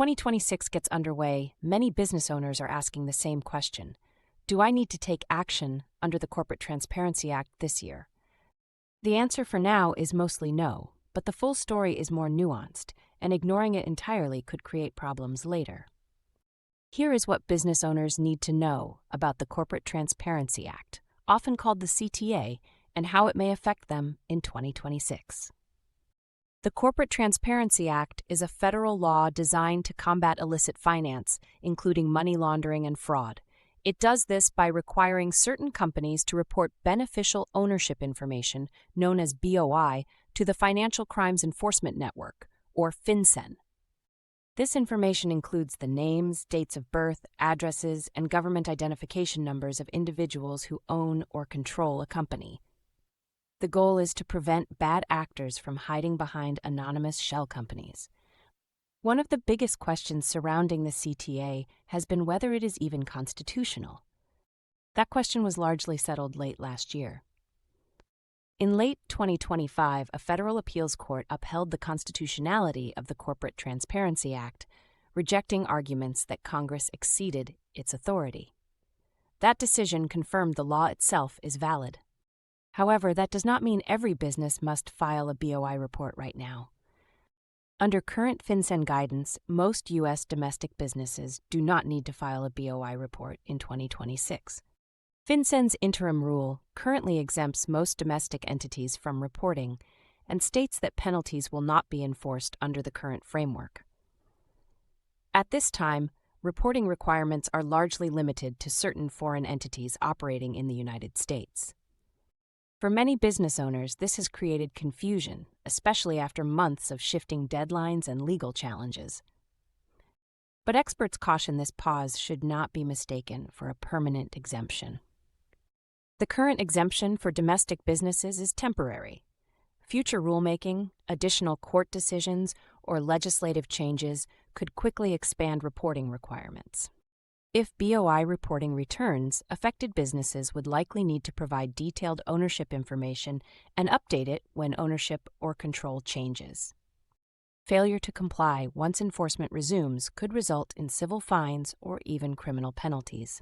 2026 gets underway, many business owners are asking the same question. Do I need to take action under the Corporate Transparency Act this year? The answer for now is mostly no, but the full story is more nuanced, and ignoring it entirely could create problems later. Here is what business owners need to know about the Corporate Transparency Act, often called the CTA, and how it may affect them in 2026. The Corporate Transparency Act is a federal law designed to combat illicit finance, including money laundering and fraud. It does this by requiring certain companies to report beneficial ownership information, known as BOI, to the Financial Crimes Enforcement Network, or FinCEN. This information includes the names, dates of birth, addresses, and government identification numbers of individuals who own or control a company. The goal is to prevent bad actors from hiding behind anonymous shell companies. One of the biggest questions surrounding the CTA has been whether it is even constitutional. That question was largely settled late last year. In late 2025, a federal appeals court upheld the constitutionality of the Corporate Transparency Act, rejecting arguments that Congress exceeded its authority. That decision confirmed the law itself is valid. However, that does not mean every business must file a BOI report right now. Under current FinCEN guidance, most U.S. domestic businesses do not need to file a BOI report in 2026. FinCEN's interim rule currently exempts most domestic entities from reporting and states that penalties will not be enforced under the current framework. At this time, reporting requirements are largely limited to certain foreign entities operating in the United States. For many business owners, this has created confusion, especially after months of shifting deadlines and legal challenges. But experts caution this pause should not be mistaken for a permanent exemption. The current exemption for domestic businesses is temporary. Future rulemaking, additional court decisions, or legislative changes could quickly expand reporting requirements. If BOI reporting returns, affected businesses would likely need to provide detailed ownership information and update it when ownership or control changes. Failure to comply once enforcement resumes could result in civil fines or even criminal penalties.